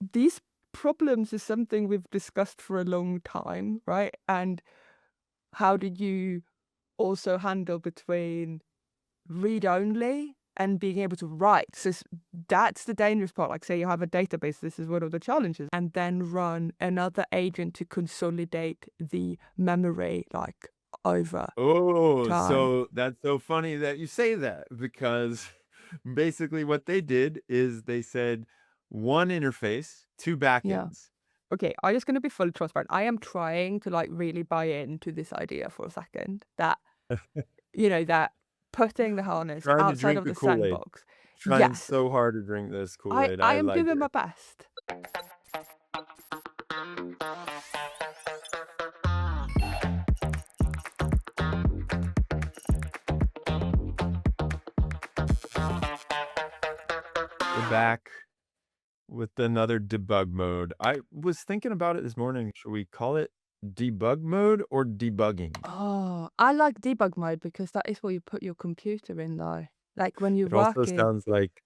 these problems is something we've discussed for a long time, right? And how did you also handle between read only and being able to write? So that's the dangerous part. Like, say you have a database, this is one of the challenges, and then run another agent to consolidate the memory, like, over Oh, time. so that's so funny that you say that because basically what they did is they said one interface, two Yeah. backends. Okay, I'm just gonna be fully transparent. I am trying to, like, really buy into this idea for a second that, that putting the harness Trying to outside drink of the the Kool-Aid. sandbox. Trying Yes, so hard to drink this I Kool-Aid. I I am like doing my it. best. We're back with another debug mode. I was thinking about it this morning. Should we call it debug mode or debugging? Oh, I like debug mode because that is where you put your computer in, though. Like, when you're It also working. sounds like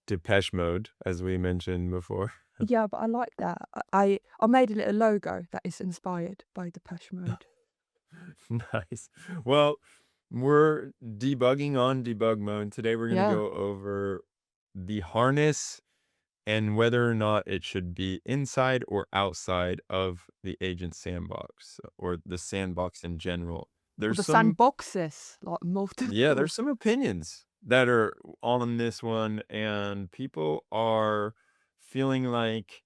Depeche Mode, as we mentioned before. Yeah, but I like that. I made a little logo that is inspired by Depeche Mode. Nice. Well, we're debugging on debug mode. Today we're going to Yeah. go over the harness and whether or not it should be inside or outside of the agent sandbox or the sandbox in general. Or There's the some, sandboxes, like yeah, multiple. there's some opinions that are on this one, and people are feeling like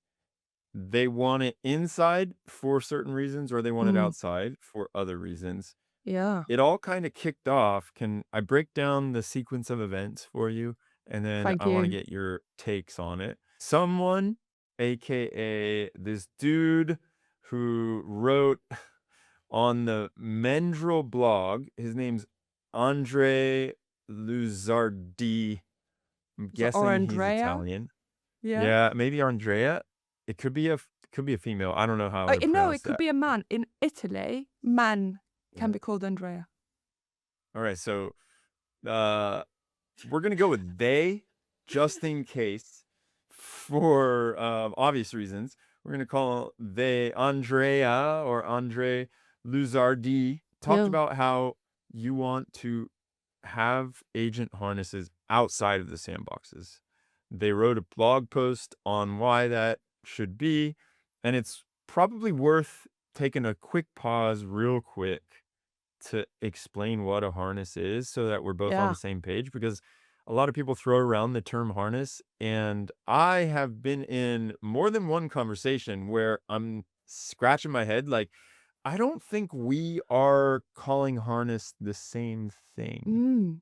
they want it inside for certain reasons or they want it Mm, outside for other reasons. yeah. It all kinda kicked off. Can I break down the sequence of events for you? And then Thank I wanna you. get your takes on it. Someone, AKA this dude who wrote on the Mendril blog, his name's Andre Luzzardi. I'm So, or guessing he's Andrea? Italian. Yeah. Yeah, maybe Andrea. It could be a female. I don't know how to No, it pronounce could that. be a man. In Italy, man can Yeah. be called Andrea. Alright, so, uh we're gonna go with they, just in case, for, obvious reasons. We're gonna call they Andrea or Andre Luzardi talked Yeah. about how you want to have agent harnesses outside of the sandboxes. They wrote a blog post on why that should be, and it's probably worth taking a quick pause real quick to explain what a harness is so that we're both on Yeah. the same page because a lot of people throw around the term harness, and I have been in more than one conversation where I'm scratching my head like, I don't think we are calling harness the same thing. Mm.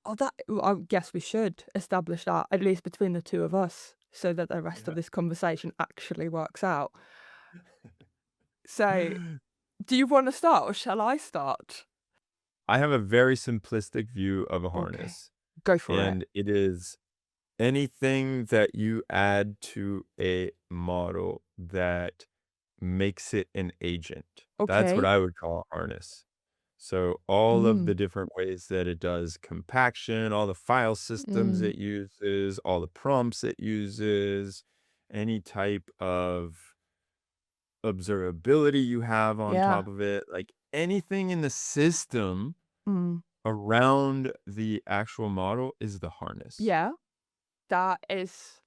Oh, I guess we should establish that, at least between the two of us, so that the rest of Yeah. this conversation actually works out. So, do you wanna start or shall I start? I have a very simplistic view of a Okay, harness, go for it. and it is anything that you add to a model that makes it an agent. That's what Okay. I would call a harness. So all of Mm, the different ways that it does compaction, all the file systems mm, it uses, all the prompts it uses, any type of observability you have on yeah, top of it, like anything in the system mm, around the actual model is the harness. yeah, that is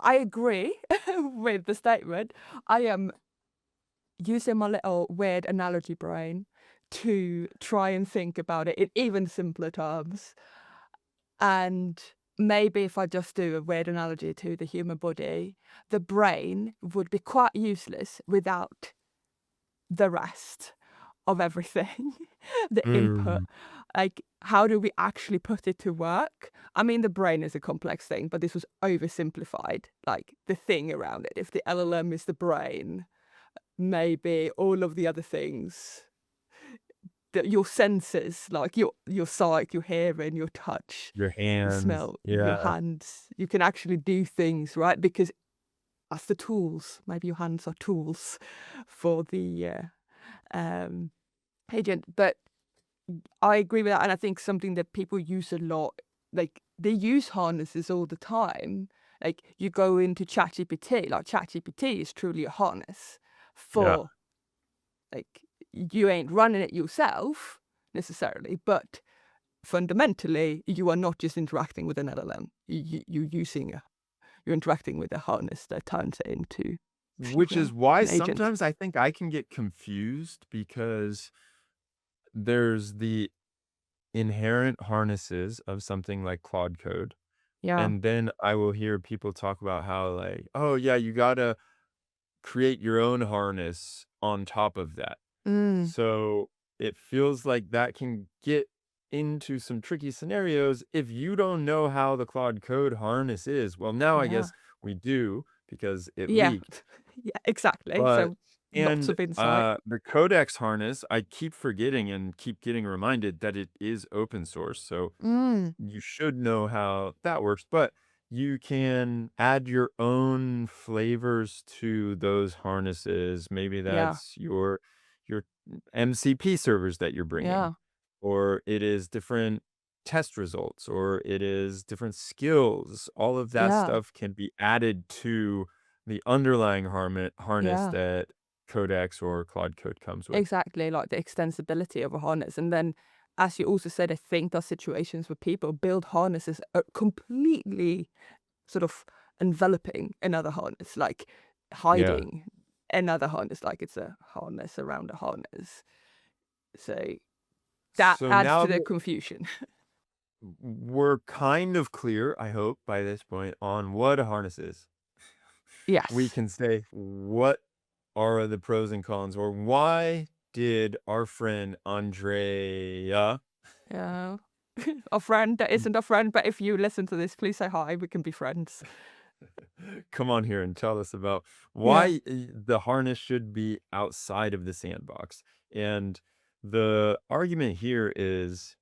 I agree with the statement. I am using my little weird analogy brain to try and think about it in even simpler terms. And maybe if I just do a weird analogy to the human body, the brain would be quite useless without the rest of everything, the input. Mm. Like, how do we actually put it to work? I mean, the brain is a complex thing, but this was oversimplified, like the thing around it. If the LLM is the brain, maybe all of the other things that your senses, like your sight, your hearing, your touch, Your your hands, smell, your yeah. hands, you can actually do things, right? Because that's the tools. Maybe your hands are tools for the um, agent. But I agree with that, and I think something that people use a lot, like they use harnesses all the time. Like you go into ChatGPT, like ChatGPT is truly a harness Yeah. for, like, you ain't running it yourself necessarily, but fundamentally you are not just interacting with an LLM. You're interacting with a harness that turns it into, if you Which is will, why an agent. sometimes I think I can get confused because there's the inherent harnesses of something like Claude Code. Yeah. And then I will hear people talk about how, like, oh, yeah, you got to create your own harness on top of that. Mm, So it feels like that can get into some tricky scenarios if you don't know how the Claude Code harness is. Well, now I yeah. guess we do because it Yeah. leaked. Yeah, exactly. But So lots of insight. the Codex harness, I keep forgetting and keep getting reminded that it is open source. So Mm, you should know how that works, but you can add your own flavors to those harnesses. Maybe yeah. that's your MCP servers that you're bringing, Yeah. or it is different test results, or it is different skills. All of that Yeah. stuff can be added to the underlying harness Yeah. that Codex or Claude Code comes with. Exactly, like the extensibility of a harness. And then, as you also said, I think there are situations where people build harnesses completely sort of enveloping another harness, like Yeah. hiding another harness, like it's a harness around a harness. So that So adds now to the that confusion. we're kind of clear, I hope, by this point on what a harness is, we Yes. can say what are the pros and cons, or why did our friend Andrea Yeah. A friend that isn't a friend, but if you listen to this, please say hi. We can be friends. come on here and tell us about Yeah. why the harness should be outside of the sandbox? And the argument here is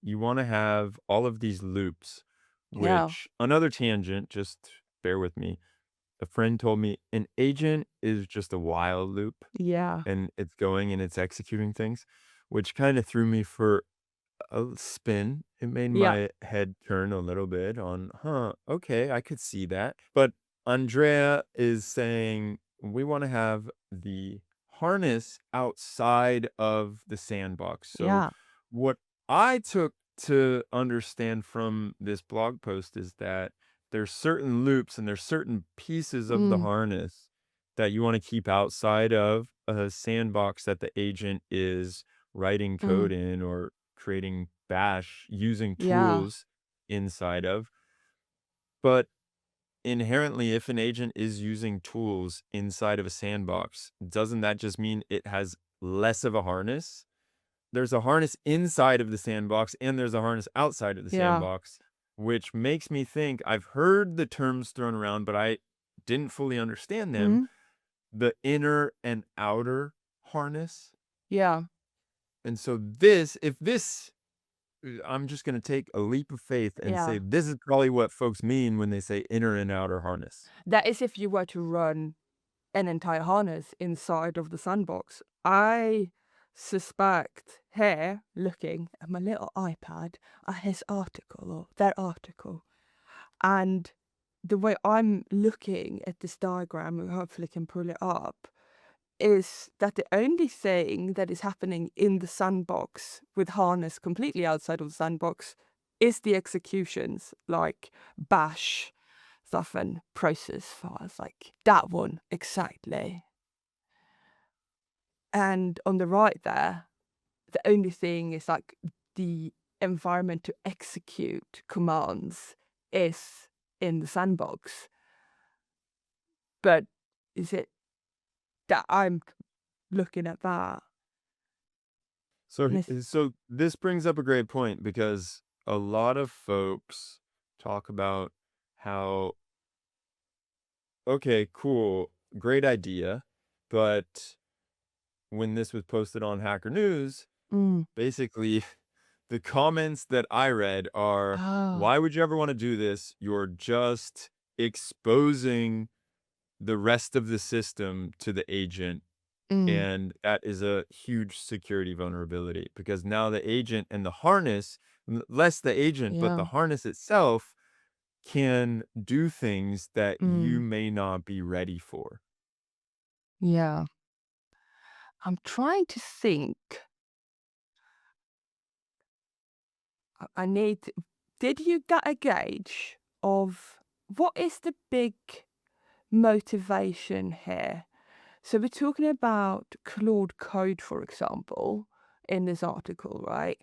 you want to have all of these loops, Yeah. which another tangent, just bear with me. A friend told me an agent is just a while loop Yeah. and it's going and it's executing things, which kind of threw me for a spin. It made Yeah. my head turn a little bit on, huh, okay, I could see that. But Andrea is saying we want to have the harness outside of the sandbox. So, Yeah. what I took to understand from this blog post is that there's certain loops and there's certain pieces of the Mm. harness that you want to keep outside of a sandbox that the agent is writing Mm. code in or creating bash using Yeah. tools inside of. But inherently, if an agent is using tools inside of a sandbox, doesn't that just mean it has less of a harness? There's a harness inside of the sandbox and there's a harness outside of the Yeah. sandbox, which makes me think I've heard the terms thrown around, but I didn't fully understand them. Mm. The inner and outer harness. Yeah. And so if this I'm just going to take a leap of faith and say Yeah. this is probably what folks mean when they say inner and outer harness. That is if you were to run an entire harness inside of the sandbox. I suspect here, looking at my little iPad, at his article or their article, and the way I'm looking at this diagram, we hopefully can pull it up, is that the only thing that is happening in the sandbox with harness completely outside of the sandbox is the executions, like bash stuff and process files, like that one exactly. And on the right there, the only thing is like the environment to execute commands is in the sandbox. But is it that I'm looking at that? So, And it's, so this brings up a great point because a lot of folks talk about how, okay, cool, great idea. But when this was posted on Hacker News, mm, basically the comments that I read are, oh, why would you ever want to do this? You're just exposing the rest of the system to the agent. mm, And that is a huge security vulnerability because now the agent and the harness, less the agent, but the yeah, harness itself can do things that you Mm. may not be ready for. Yeah. I'm trying to think. I need. Did you get a gauge of what is the big motivation here? So we're talking about Claude Code, for example, in this article, right?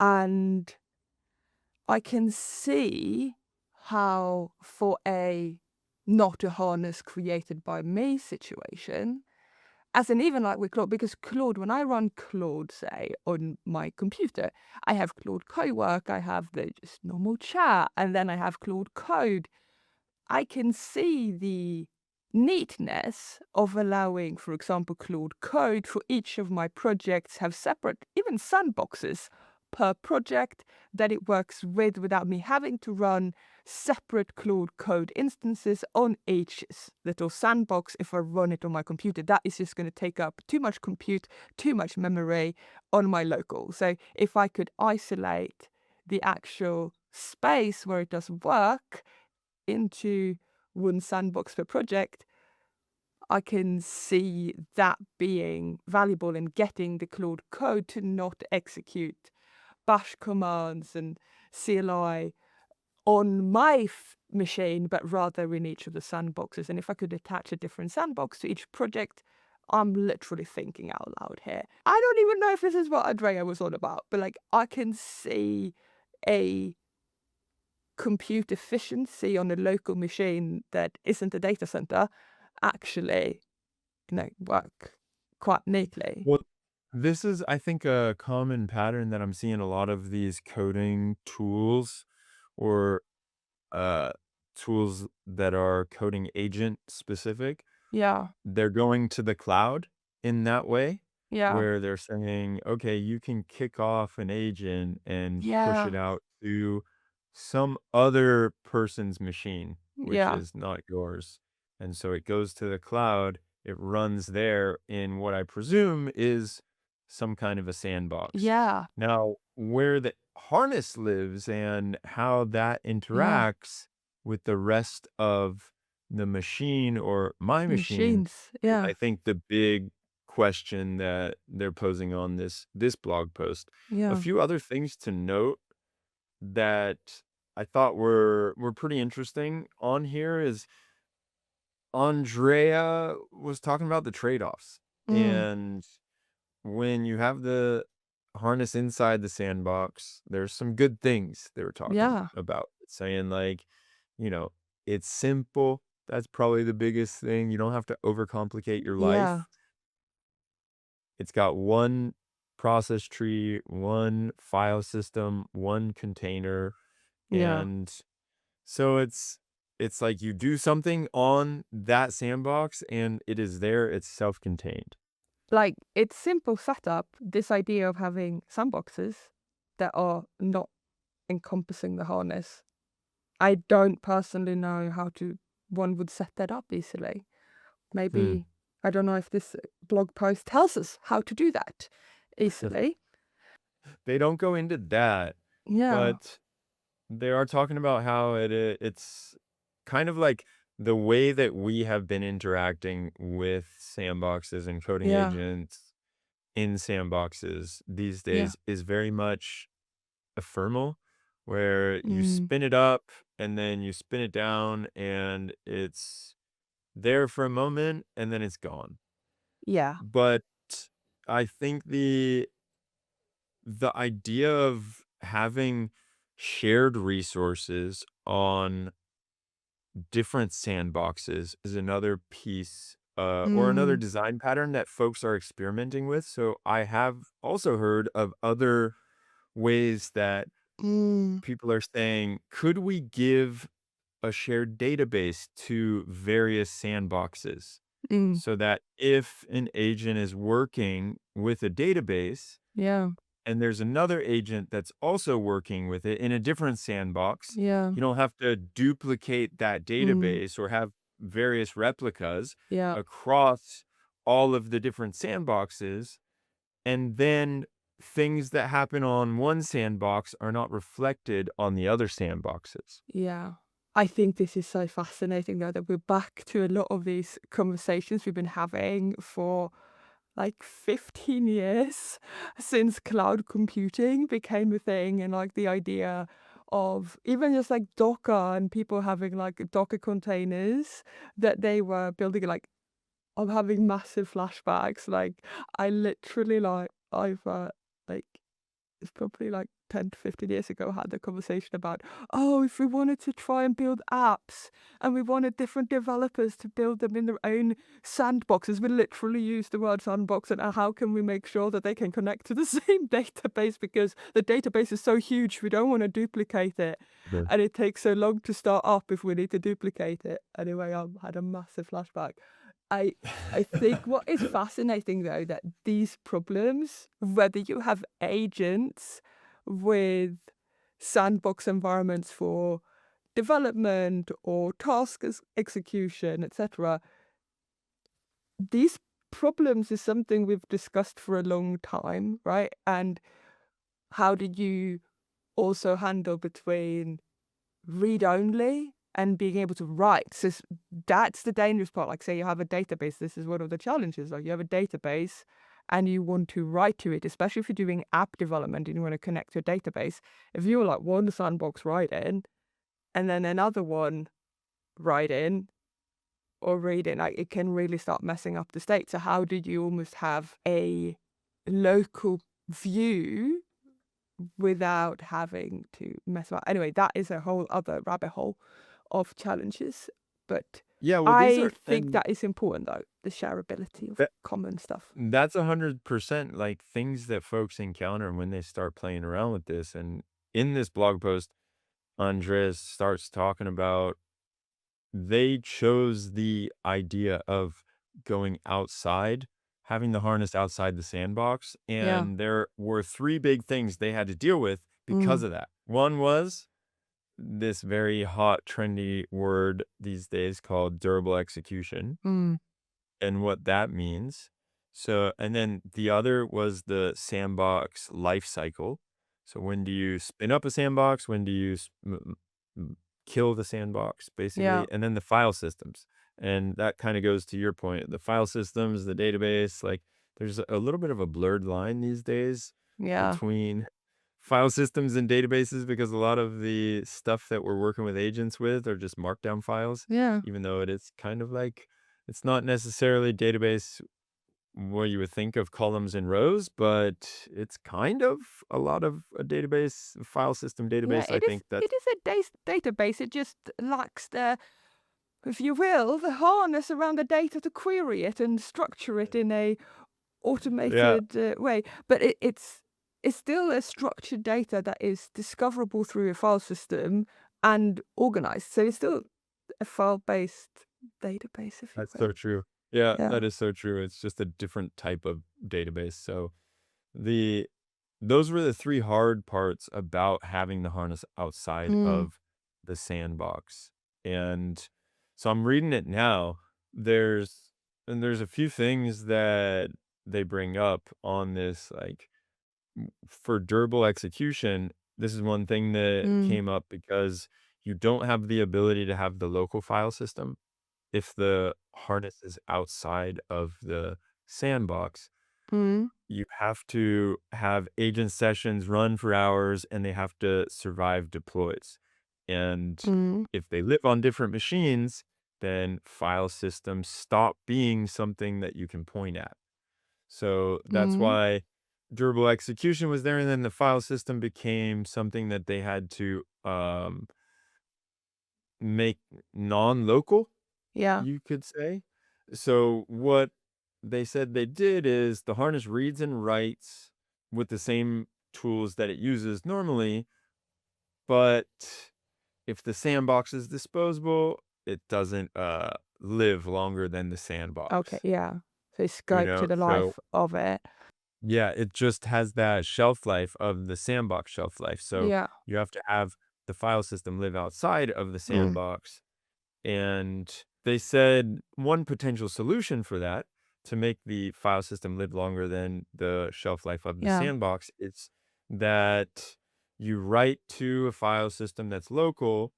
And I can see how for a not a harness created by me situation, as in even like with Claude, because Claude, when I run Claude, say, on my computer, I have Claude Cowork, I have the just normal chat, and then I have Claude Code. I can see the neatness of allowing, for example, Claude Code for each of my projects have separate, even sandboxes per project that it works with without me having to run separate Claude Code instances on each little sandbox if I run it on my computer. That is just going to take up too much compute, too much memory on my local. So if I could isolate the actual space where it does work into one sandbox per project, I can see that being valuable in getting the Claude Code to not execute bash commands and CLI on my machine, but rather in each of the sandboxes. And if I could attach a different sandbox to each project, I'm literally thinking out loud here. I don't even know if this is what Andrea was on about, but like I can see a compute efficiency on a local machine that isn't a data center actually, work quite neatly. Well, this is, I think, a common pattern that I'm seeing a lot of these coding tools or uh, tools that are coding agent specific. Yeah, They're going to the cloud in that way, yeah, where they're saying, okay, you can kick off an agent and push yeah, it out to some other person's machine, which yeah, is not yours. And so it goes to the cloud, it runs there in what I presume is some kind of a sandbox. yeah, Now, where the harness lives and how that yeah. interacts with the rest of the machine or my machine Machines, is, yeah, I think, the big question that they're posing on this blog post. A yeah. few other things to note that I thought were pretty interesting on here is Andrea was talking about the trade-offs. Mm, And when you have the harness inside the sandbox, there's some good things they were talking yeah, about, saying like, you know, it's simple. That's probably the biggest thing. You don't have to overcomplicate your yeah, life. It's got one process tree, one file system, one container, yeah. and so it's like you do something on that sandbox and it is there, it's self-contained. Like, it's simple setup, this idea of having sandboxes that are not encompassing the harness. I don't personally know how to one would set that up easily. Hmm. Maybe I don't know if this blog post tells us how to do that easily. They don't go into that, Yeah, but they are talking about how it's kind of like the way that we have been interacting with sandboxes and coding yeah, agents in sandboxes these yeah. days is very much ephemeral, where you Mm, spin it up and then you spin it down and it's there for a moment and then it's gone. yeah. But I think the idea of having shared resources on different sandboxes is another piece, or another Mm, design pattern that folks are experimenting with. So I have also heard of other ways that mm, people are saying, could we give a shared database to various sandboxes mm, so that if an agent is working with a database, yeah, and there's another agent that's also working with it in a different sandbox, yeah, you don't have to duplicate that mm, database or have various replicas yeah, across all of the different sandboxes. And then things that happen on one sandbox are not reflected on the other sandboxes. yeah. I think this is so fascinating though that we're back to a lot of these conversations we've been having for like 15 years since cloud computing became a thing, and like the idea of even just like Docker and people having like Docker containers that they were building. Like, I'm having massive flashbacks. Like, I literally like it's probably like 10 to 15 years ago, had the conversation about, oh, if we wanted to try and build apps and we wanted different developers to build them in their own sandboxes, we literally use the word sandbox, and how can we make sure that they can connect to the same database, because the database is so huge, we don't want to duplicate it. Yeah. And it takes so long to start up if we need to duplicate it. Anyway, I had a massive flashback. I I think what is fascinating though, that these problems, whether you have agents with sandbox environments for development or execution, etc., these problems is something we've discussed for a long time, right? And how did you also handle between read only and being able to write? So that's the dangerous part. Like, say you have a database, this is one of the challenges. Like, you have a database and you want to write to it, especially if you're doing app development and you want to connect to a database. If you're like one sandbox write in and then another one write in or read in, like, it can really start messing up the state. So how did you almost have a local view without having to mess around? Anyway, that is a whole other rabbit hole of challenges. But Yeah, well, these I are, think and that is important though, the shareability of that common stuff. that's 100% like things that folks encounter when they start playing around with this. And in this blog post, Andreas starts talking about they chose the idea of going outside, having the harness outside the sandbox, Yeah. and there were three big things they had to deal with because Mm. of that. One was this very hot, trendy word these days called durable execution, Mm. and what that means. So, and then the other was the sandbox life cycle. So, when do you spin up a sandbox? When do you kill the sandbox, Yeah. basically? And then the file systems. And that kind of goes to your point. The file systems, the database, like there's a little bit of a blurred line these days Yeah. between file systems and databases, because a lot of the stuff that we're working with agents with are just markdown files, Yeah. even though it is kind of like it's not necessarily database where you would think of columns and rows, but it's kind of a lot of a database, file system Yeah. database. I think that's, It is a database. It just lacks the, if you will, the harness around the data to query it and structure it in a yeah, automated way. But it's still a structured data that is discoverable through a file system and organized. So it's still a file-based database, if you that's so will. true. Yeah, Yeah. that is so true. It's just a different type of database. So the those were the three hard parts about having the harness outside Mm. of the sandbox. And so I'm reading it now. There's a few things that they bring up on this, like for durable execution. This is one thing that Mm. came up because you don't have the ability to have the local file system if the harness is outside of the sandbox. Mm. You have to have agent sessions run for hours and they have to survive deploys. And Mm. if they live on different machines, then file systems stop being something that you can point at. So that's Mm. why durable execution was there. And then the file system became something that they had to make non-local, Yeah. you could say. So what they said they did is the harness reads and writes with the same tools that it uses normally, but if the sandbox is disposable, it doesn't live longer than the Okay. sandbox. Yeah. So it's You scope to know, the so life of it. yeah, it just has that shelf life of the sandbox shelf life. So Yeah. you have to have the file system live outside of the Mm. sandbox. And they said one potential solution for that, to make the file system live longer than the shelf life of the Yeah. sandbox, is that you write to a file system that's local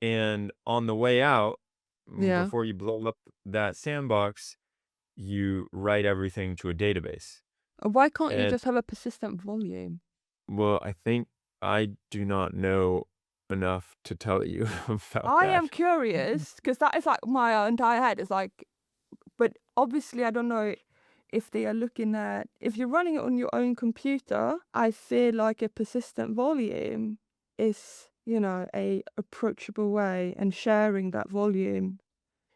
And on the way out, Yeah. before you blow up that sandbox, you write everything to a database. Why can't you And just have a persistent volume? well, I think I do not know enough to tell you about I am that. curious because that is like my entire head is like, but obviously I don't know if they are looking at if you're running it on your own computer. I feel like a persistent volume is, a approachable way and sharing that volume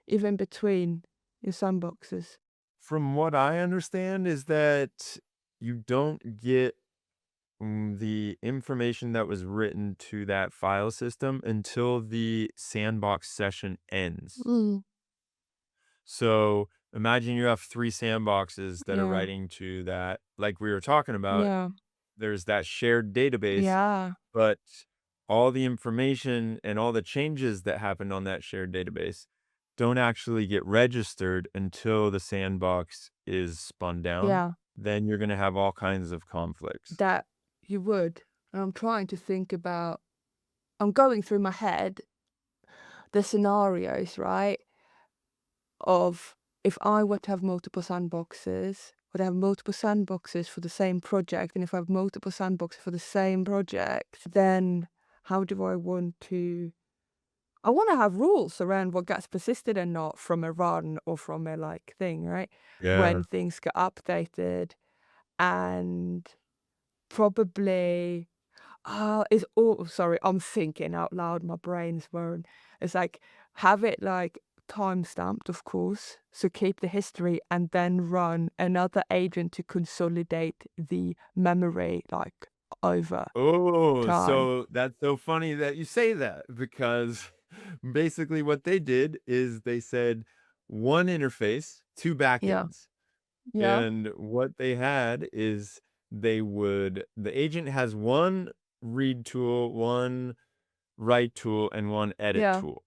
even between your sandboxes. From what I understand is that you don't get the information that was written to that file system until the sandbox session ends. Mm, So imagine you have 3 sandboxes that are yeah, writing to that, like we were talking about, yeah, there's that shared database, yeah, but all the information and all the changes that happened on that shared database don't actually get registered until the sandbox is spun down. yeah. Then you're gonna have all kinds of conflicts. That you would. And I'm trying to think about. I'm going through my head the scenarios, right? Of if I were to have multiple sandboxes, would I have multiple sandboxes for the same project? And if I have multiple sandboxes for the same project, then how do I want to? I want to have rules around what gets persisted and not from a run or from a like thing, right? Yeah. When things get updated and probably it's all sorry, I'm thinking out loud, my brain's whirring. It's like, have it, like, time-stamped, of course, so keep the history and then run another agent to consolidate the memory, like, over Oh, time. so that's so funny that you say that because basically what they did is they said one interface, two Yeah. backends. Yeah. And what they had is the agent has one read tool, one write tool, and one edit Yeah. tool.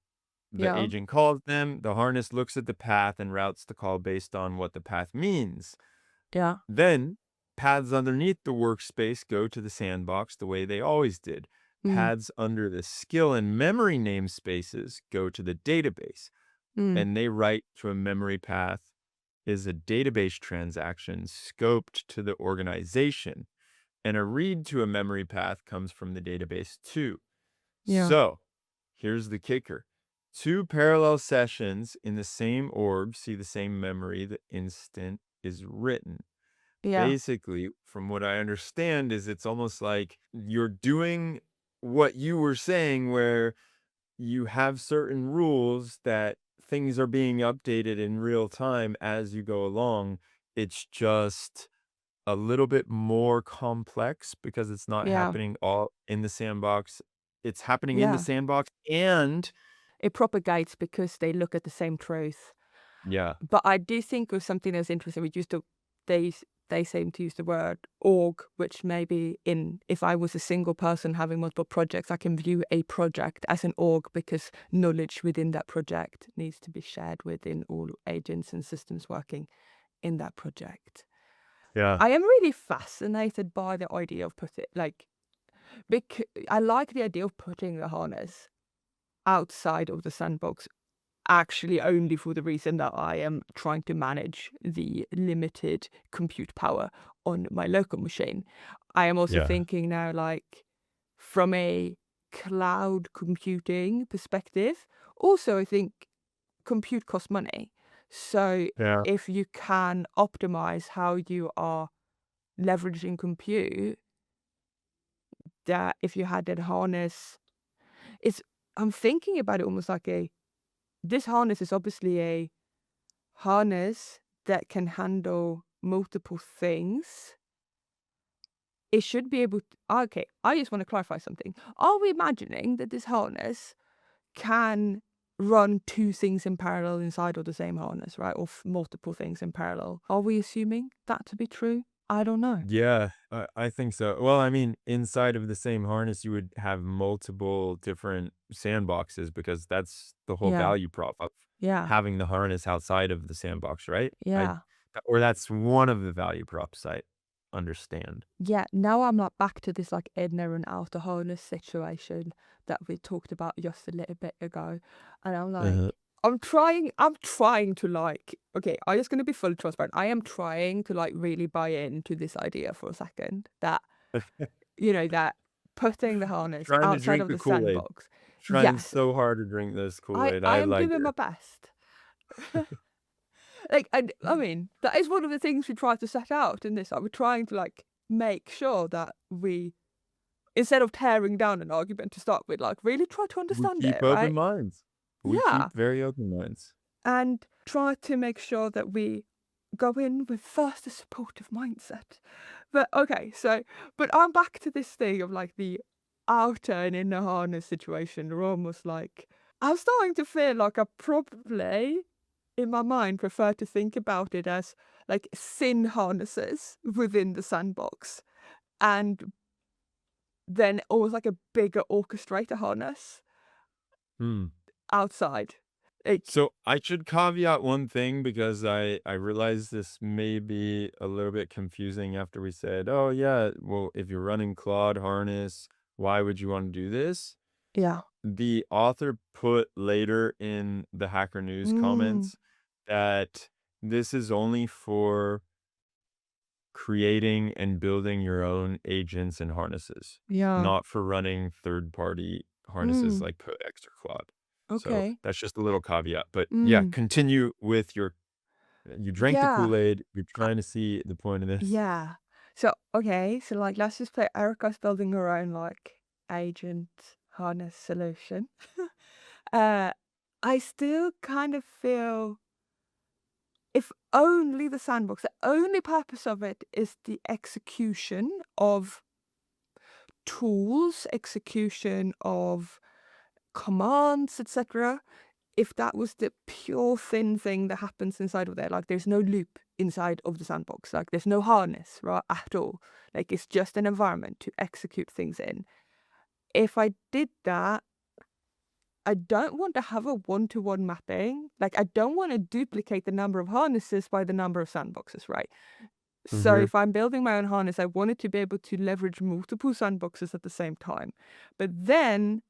The Yeah. agent calls them, the harness looks at the path and routes the call based on what the path means. Yeah. Then paths underneath the workspace go to the sandbox the way they always did. Mm. Paths under the skill and memory namespaces go to the database, Mm. and they write to a memory path is a database transaction scoped to the organization, and a read to a memory path comes from the database too. Yeah. So here's the kicker. Two parallel sessions in the same org see the same memory the instant is written. Yeah. Basically, from what I understand, is it's almost like you're doing what you were saying, where you have certain rules that things are being updated in real time as you go along. It's just a little bit more complex because it's not Yeah. happening all in the sandbox. It's happening in the Yeah. sandbox and It propagates because they look at the same truth. yeah, But I do think of something that's interesting. We used to they s- they seem to use the word org, which maybe in if I was a single person having multiple projects, I can view a project as an org because knowledge within that project needs to be shared within all agents and systems working in that project. yeah, I am really fascinated by the idea of I like the idea of putting the harness outside of the sandbox actually only for the reason that I am trying to manage the limited compute power on my local machine. I am also yeah, thinking now, like, from a cloud computing perspective, also, I think compute costs money. So yeah. if you can optimize how you are leveraging compute, that if you had a harness, it's, I'm thinking about it almost like this harness is obviously a harness that can handle multiple things. It should be able to, okay, I just want to clarify something. Are we imagining that this harness can run two things in parallel inside of the same harness, right? Or multiple things in parallel? Are we assuming that to be true? I don't know. Yeah, I think so. Well, I mean, inside of the same harness, you would have multiple different sandboxes because that's the whole Yeah. value prop of Yeah. having the harness outside of the sandbox, right? Yeah. Or that's one of the value props I understand. Yeah, now I'm like back to this like inner and outer harness situation that we talked about just a little bit ago. And I'm like, Uh, I'm trying to like, okay, I'm just gonna be fully transparent. I am trying to like really buy into this idea for a second that, that putting the harness trying to outside drink of the the Kool-Aid. sandbox. Trying Yes, so hard to drink this I, Kool-Aid. I I am like doing my it. best. Like, I mean, that is one of the things we try to set out in this. Like, we're trying to like make sure that we, instead of tearing down an argument to start with, like really try to We understand keep it, open right? minds. We Yeah. keep very open minds. And try to make sure that we go in with first a supportive mindset. But okay, but I'm back to this thing of like the outer and inner harness situation. They're almost like, I'm starting to feel like I probably, in my mind, prefer to think about it as like thin harnesses within the sandbox. And then almost like a bigger orchestrator harness Hmm. outside. Like, So I should caveat one thing because I realize this may be a little bit confusing after we said, oh yeah, well, if you're running Claude Harness, why would you want to do this? yeah. The author put later in the Hacker News Mm, comments that this is only for creating and building your own agents and harnesses, yeah. not for running third-party harnesses Mm, like Codex or Claude. So okay. that's just a little caveat. But yeah, Mm, continue with your. You drank the yeah. Kool-Aid. You're Uh, trying to see the point of this. yeah. So, okay. So, like, let's just play Erica's building her own, like, agent harness solution. uh, I still kind of feel if only the sandbox, the only purpose of it is the execution of tools, execution of commands, etc. If that was the pure thin thing that happens inside of there, like there's no loop inside of the sandbox, like there's no harness, right, at all. Like it's just an environment to execute things in. If I did that, I don't want to have a one-to-one mapping. Like I don't want to duplicate the number of harnesses by the number of sandboxes, right? So Mm-hmm. if I'm building my own harness, I want it to be able to leverage multiple sandboxes at the same time. But then,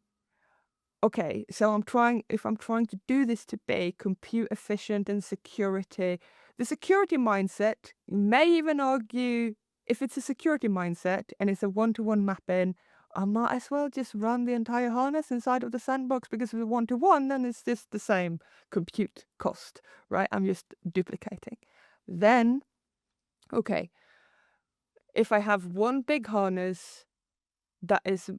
okay, so if I'm trying to do this to be compute efficient and security, the security mindset may even argue if it's a security mindset and it's a one-to-one mapping, I might as well just run the entire harness inside of the sandbox because if it's one-to-one, then it's just the same compute cost, right? I'm just duplicating. Then, okay, if I have one big harness that is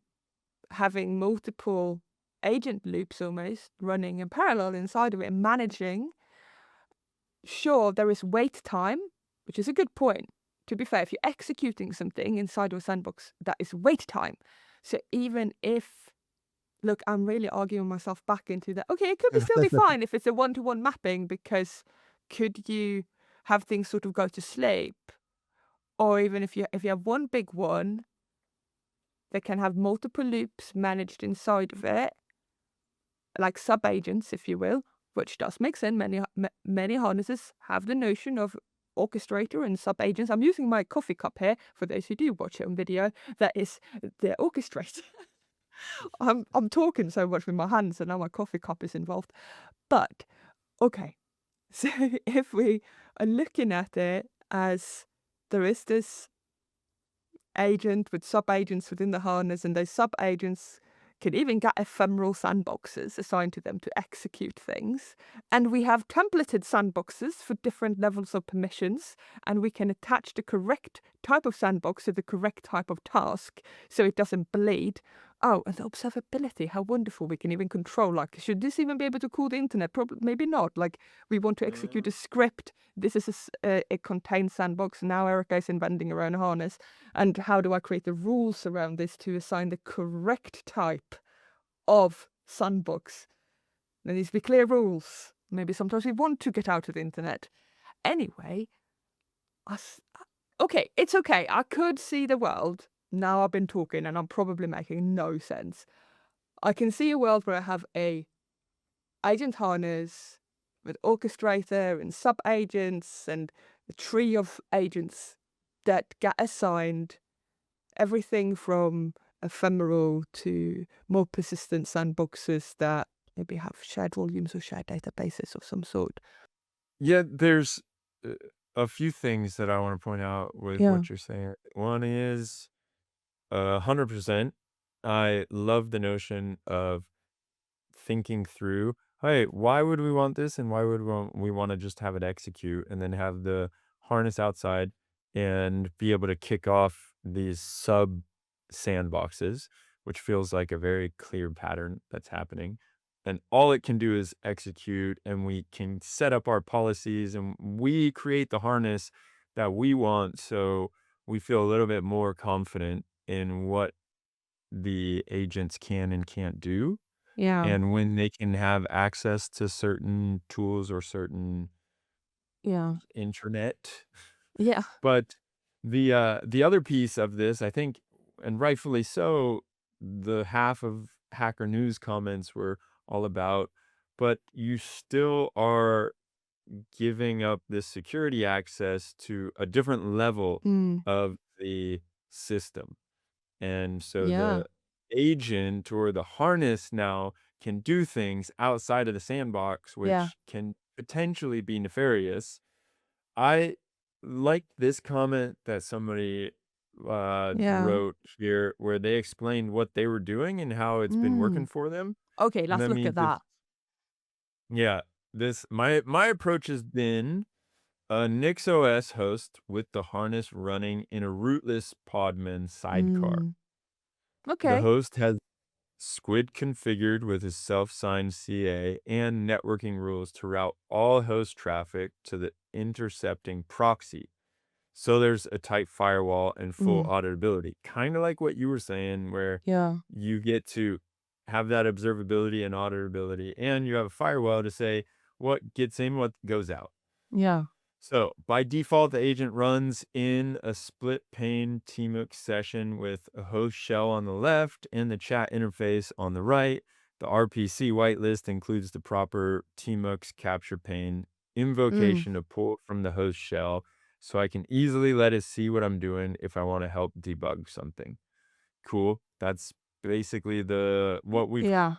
having multiple agent loops almost running in parallel inside of it and managing, sure, there is wait time, which is a good point. To be fair, if you're executing something inside of a sandbox, that is wait time. So even if, look, I'm really arguing myself back into that. Okay, it could be still be fine if it's a one-to-one mapping because could you have things sort of go to sleep? Or even if you have one big one that can have multiple loops managed inside of it, like sub-agents, if you will, which does make sense. Many harnesses have the notion of orchestrator and sub-agents. I'm using my coffee cup here for those who do watch it on video. That is the orchestrator. I'm talking so much with my hands, and now my coffee cup is involved. But okay, so if we are looking at it as there is this agent with sub-agents within the harness, and those sub-agents can even get ephemeral sandboxes assigned to them to execute things. And we have templated sandboxes for different levels of permissions, and we can attach the correct type of sandbox to the correct type of task so it doesn't bleed. Oh, and the observability, how wonderful. We can even control, like, should this even be able to call the internet? Probably, maybe not. Like, we want to execute a script. This is a contained sandbox. Now Erica is inventing her own harness. And how do I create the rules around this to assign the correct type of sandbox? There needs to be clear rules. Maybe sometimes we want to get out of the internet. Anyway, okay, it's okay. I could see the world. Now I've been talking and I'm probably making no sense. I can see a world where I have a agent harness with orchestrator and sub-agents and a tree of agents that get assigned everything from ephemeral to more persistent sandboxes that maybe have shared volumes or shared databases of some sort. Yeah, there's uh, a few things that I want to point out with Yeah. what you're saying. One is 100%. I love the notion of thinking through, hey, why would we want this and why would we want to just have it execute and then have the harness outside and be able to kick off these sub sandboxes, which feels like a very clear pattern that's happening. And all it can do is execute, and we can set up our policies and we create the harness that we want. So we feel a little bit more confident in what the agents can and can't do, Yeah. and when they can have access to certain tools or certain Yeah. internet. Yeah. But the other piece of this, I think, and rightfully so, the half of Hacker News comments were all about, but you still are giving up this security access to a different level Mm. of the system. And so Yeah. the agent or the harness now can do things outside of the sandbox, Yeah. which can potentially be nefarious. I like this comment that somebody Yeah. wrote here where they explained what they were doing and how it's been working Mm. for them. Okay, let's Let look me at just, that. yeah, this my approach has been a NixOS host with the harness running in a rootless Podman sidecar. Mm. The Okay. host has Squid configured with his self-signed CA and networking rules to route all host traffic to the intercepting proxy. So there's a tight firewall and full Mm. auditability. Kind of like what you were saying, where Yeah. you get to have that observability and auditability, and you have a firewall to say what gets in, what goes out. Yeah. So by default, the agent runs in a split pane tmux session with a host shell on the left and the chat interface on the right. The RPC whitelist includes the proper tmux capture pane Mm. invocation to pull it from the host shell, so I can easily let it see what I'm doing if I want to help debug something. Cool. That's basically what we've Yeah.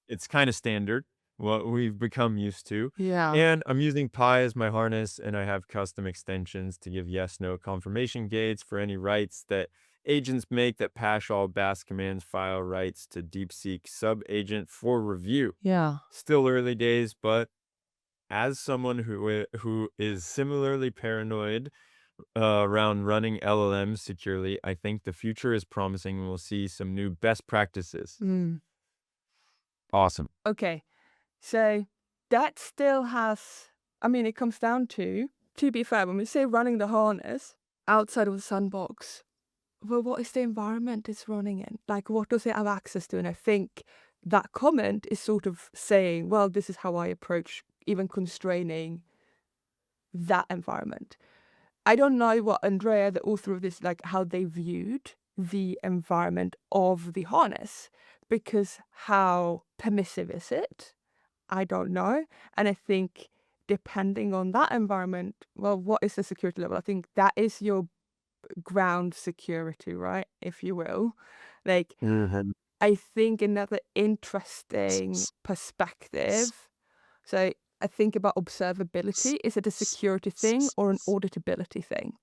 it's kind of standard, what we've become used to. Yeah. And I'm using Pi as my harness, and I have custom extensions to give yes/no confirmation gates for any writes that agents make that pass all BAS commands file writes to DeepSeek sub-agent for review. Yeah. Still early days, but as someone who is similarly paranoid around running LLMs securely, I think the future is promising and we'll see some new best practices. Mm. Awesome. Okay. So that still has, I mean, it comes down to be fair, when we say running the harness outside of the sandbox, well, what is the environment it's running in? Like, what does it have access to? And I think that comment is sort of saying, well, this is how I approach even constraining that environment. I don't know what Andrea, the author of this, like how they viewed the environment of the harness, because how permissive is it? I don't know. And I think depending on that environment, well, what is the security level? I think that is your ground security, right? If you will. Like, Mhm. I think another interesting perspective. So I think about observability. Is it a security thing or an auditability thing?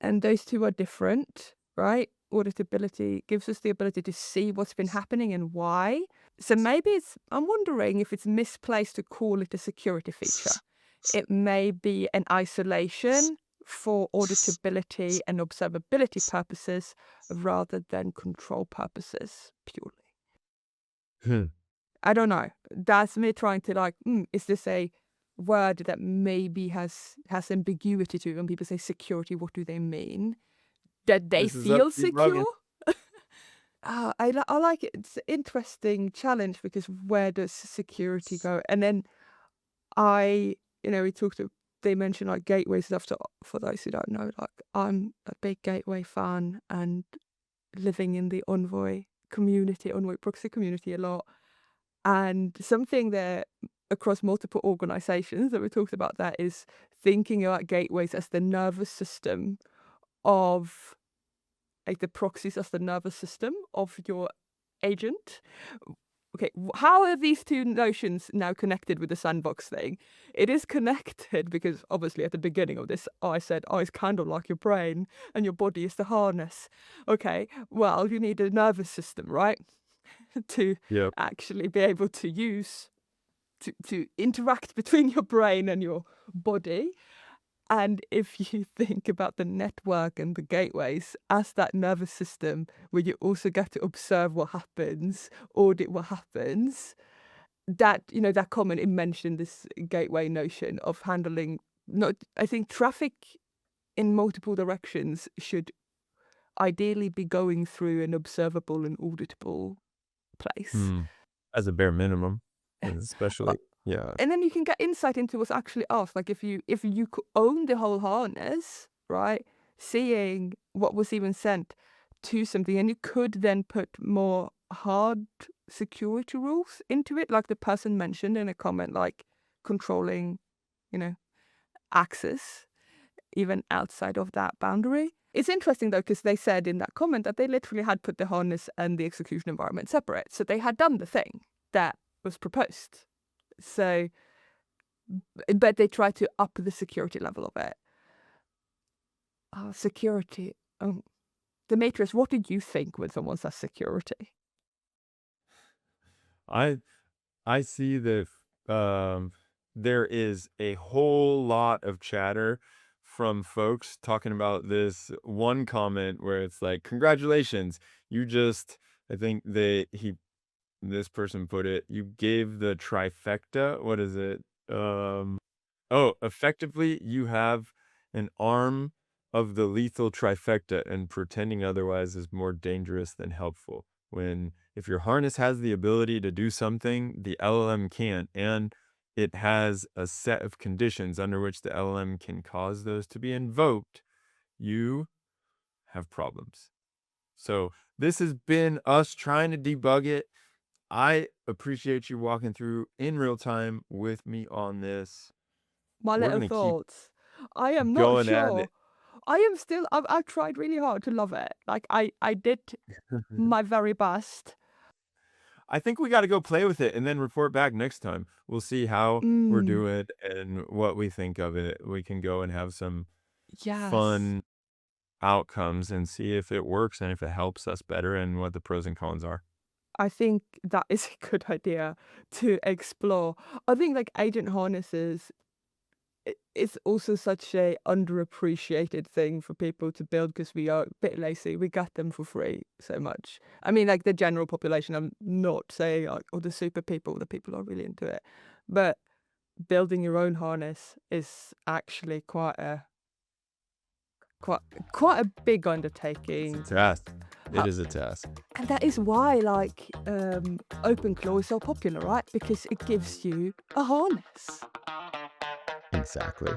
And those two are different, right? Auditability gives us the ability to see what's been happening and why. So maybe I'm wondering if it's misplaced to call it a security feature. It may be an isolation for auditability and observability purposes rather than control purposes purely. Hmm. I don't know. That's me trying to like, is this a word that maybe has ambiguity to it? When people say security, what do they mean? That they This is up feel to you, secure? Logan. I like it. It's an interesting challenge because where does security go? And then we talked to, they mentioned like gateway stuff. So for those who don't know, like I'm a big gateway fan and living in the Envoy community, Envoy proxy community a lot. And something that across multiple organizations that we talked about that is thinking about gateways as the nervous system of, like the proxies as the nervous system of your agent. Okay, how are these two notions now connected with the sandbox thing? It is connected because obviously at the beginning of this, I said, oh, it's kind of like your brain and your body is the harness. Okay, well, you need a nervous system, right? To Yep. actually be able to use, to interact between your brain and your body. And if you think about the network and the gateways as that nervous system where you also get to observe what happens, audit what happens, that, that comment, it mentioned this gateway notion of handling, not, I think traffic in multiple directions should ideally be going through an observable and auditable place. As a bare minimum, Uh, especially, yeah. And then you can get insight into what's actually off. Like if you own the whole harness, right? Seeing what was even sent to something, and you could then put more hard security rules into it, like the person mentioned in a comment, like controlling, access even outside of that boundary. It's interesting though, because they said in that comment that they literally had put the harness and the execution environment separate. So they had done the thing that was proposed. So, but they try to up the security level of it. Security. Demetrius, what did you think when someone says security? I see that there is a whole lot of chatter from folks talking about this one comment where it's like, congratulations, you just, I think this person put it, you gave the trifecta. What is it? Effectively, you have an arm of the lethal trifecta, and pretending otherwise is more dangerous than helpful. If your harness has the ability to do something the LLM can't, and it has a set of conditions under which the LLM can cause those to be invoked, you have problems. So this has been us trying to debug it. I appreciate you walking through in real time with me on this. My We're little going to keep thoughts. I am not going at sure. it. I am still. I've tried really hard to love it. Like I did my very best. I think we got to go play with it and then report back next time. We'll see how we're Mm, doing and what we think of it. We can go and have some yes. fun outcomes and see if it works and if it helps us better and what the pros and cons are. I think that is a good idea to explore. I think like agent harnesses it's also such a underappreciated thing for people to build because we are a bit lazy. We get them for free so much. I mean, like the general population, I'm not saying like, or the super people, the people are really into it. But building your own harness is actually quite a big undertaking. It's a task. How- It is a task. And that is why like OpenClaw is so popular, right? Because it gives you a harness. Exactly.